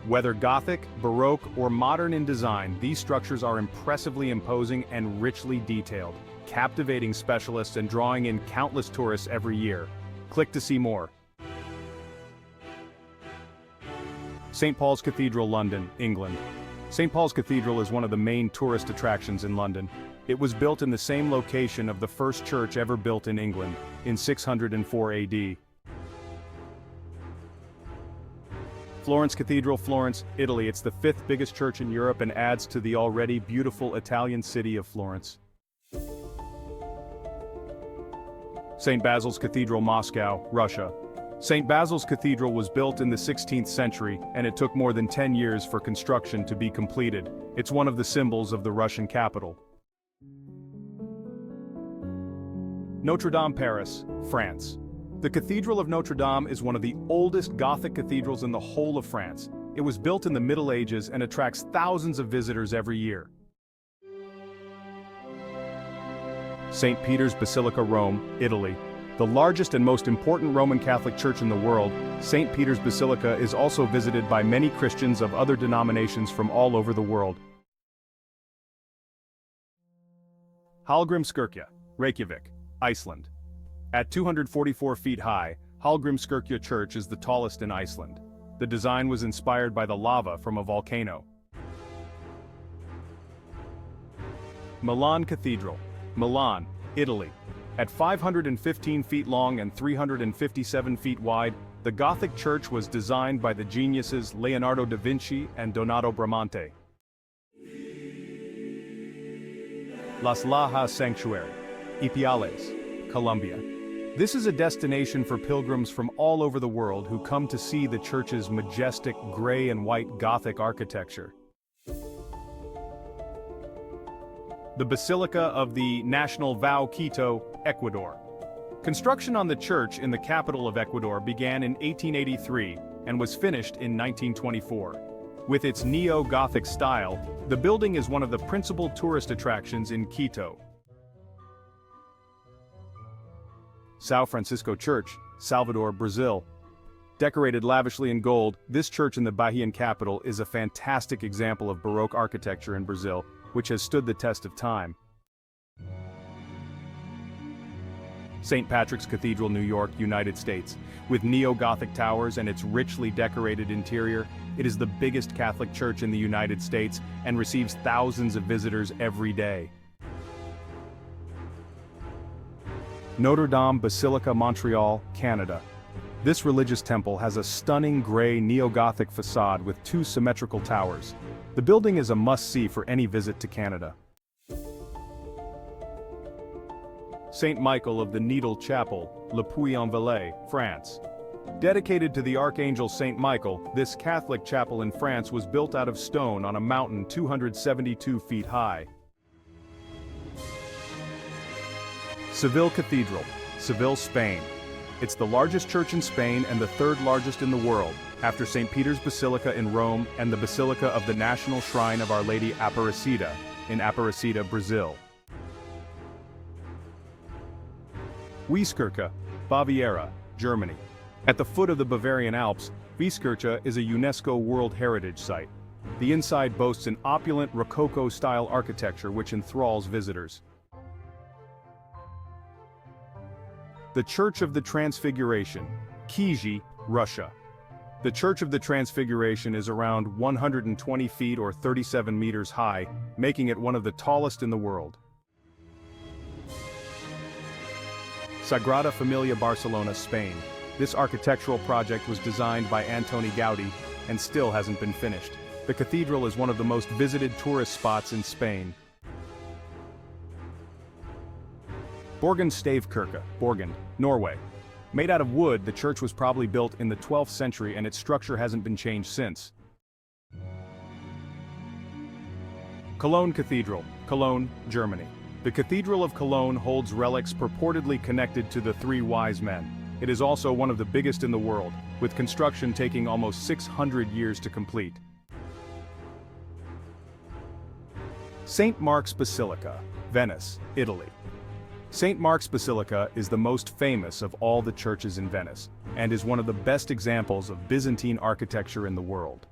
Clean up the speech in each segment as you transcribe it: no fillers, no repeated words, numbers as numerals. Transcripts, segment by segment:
Whether Gothic, Baroque, or modern in design, these structures are impressively imposing and richly detailed, captivating specialists and drawing in countless tourists every year. Click to see more. St. Paul's Cathedral, London, England. St. Paul's Cathedral is one of the main tourist attractions in London. It was built in the same location of the first church ever built in England, in 604 AD. Florence Cathedral, Florence, Italy. It's the 5th biggest church in Europe and adds to the already beautiful Italian city of Florence. St. Basil's Cathedral, Moscow, Russia. St. Basil's Cathedral was built in the 16th century, and it took more than 10 years for construction to be completed. It's one of the symbols of the Russian capital. Notre-Dame, Paris, France. The Cathedral of Notre-Dame is one of the oldest Gothic cathedrals in the whole of France. It was built in the Middle Ages and attracts thousands of visitors every year. St. Peter's Basilica, Rome, Italy. The largest and most important Roman Catholic church in the world, St. Peter's Basilica is also visited by many Christians of other denominations from all over the world. Hallgrímskirkja, Reykjavík, Iceland. At 244 feet high, Hallgrímskirkja Church is the tallest in Iceland. The design was inspired by the lava from a volcano. Milan Cathedral, Milan, Italy. At 515 feet long and 357 feet wide, the Gothic church was designed by the geniuses Leonardo da Vinci and Donato Bramante. Las Lajas Sanctuary, Ipiales, Colombia. This is a destination for pilgrims from all over the world who come to see the church's majestic gray and white Gothic architecture. The Basilica of the National Vow, Quito, Ecuador. Construction on the church in the capital of Ecuador began in 1883 and was finished in 1924. With its neo-Gothic style, the building is one of the principal tourist attractions in Quito. São Francisco Church, Salvador, Brazil. Decorated lavishly in gold, this church in the Bahian capital is a fantastic example of Baroque architecture in Brazil, which has stood the test of time. St. Patrick's Cathedral, New York, United States. With neo-Gothic towers and its richly decorated interior, it is the biggest Catholic church in the United States and receives thousands of visitors every day. Notre-Dame Basilica, Montreal, Canada. This religious temple has a stunning gray neo-Gothic facade with 2 symmetrical towers. The building is a must-see for any visit to Canada. St. Michael of the Needle Chapel, Le Puy-en-Velay, France. Dedicated to the Archangel St. Michael, this Catholic chapel in France was built out of stone on a mountain 272 feet high. Seville Cathedral, Seville, Spain. It's the largest church in Spain and the 3rd largest in the world, after St. Peter's Basilica in Rome and the Basilica of the National Shrine of Our Lady Aparecida, in Aparecida, Brazil. Wieskirche, Baviera, Germany. At the foot of the Bavarian Alps, Wieskirche is a UNESCO World Heritage Site. The inside boasts an opulent Rococo-style architecture which enthralls visitors. The Church of the Transfiguration, Kizhi, Russia. The Church of the Transfiguration is around 120 feet or 37 meters high, making it one of the tallest in the world. Sagrada Família, Barcelona, Spain. This architectural project was designed by Antoni Gaudí and still hasn't been finished. The cathedral is one of the most visited tourist spots in Spain. Borgund stavekirke, Borgund, Norway. Made out of wood, the church was probably built in the 12th century and its structure hasn't been changed since. Cologne Cathedral, Cologne, Germany. The Cathedral of Cologne holds relics purportedly connected to the 3 wise men. It is also one of the biggest in the world, with construction taking almost 600 years to complete. St. Mark's Basilica, Venice, Italy. St. Mark's Basilica is the most famous of all the churches in Venice, and is one of the best examples of Byzantine architecture in the world.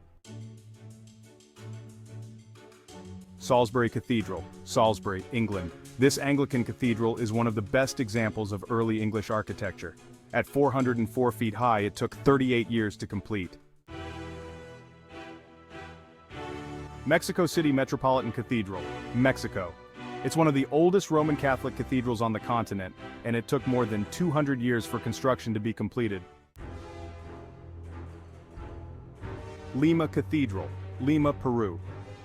Salisbury Cathedral, Salisbury, England. This Anglican cathedral is one of the best examples of early English architecture. At 404 feet high, it took 38 years to complete. Mexico City Metropolitan Cathedral, Mexico. It's one of the oldest Roman Catholic cathedrals on the continent, and it took more than 200 years for construction to be completed. Lima Cathedral, Lima, Peru.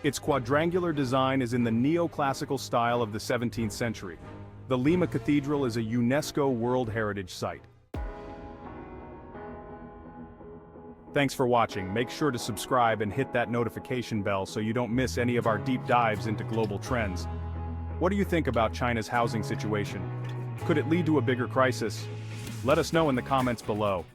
Its quadrangular design is in the neoclassical style of the 17th century. The Lima Cathedral is a UNESCO World Heritage Site. Thanks for watching. Make sure to subscribe and hit that notification bell so you don't miss any of our deep dives into global trends. What do you think about China's housing situation? Could it lead to a bigger crisis? Let us know in the comments below.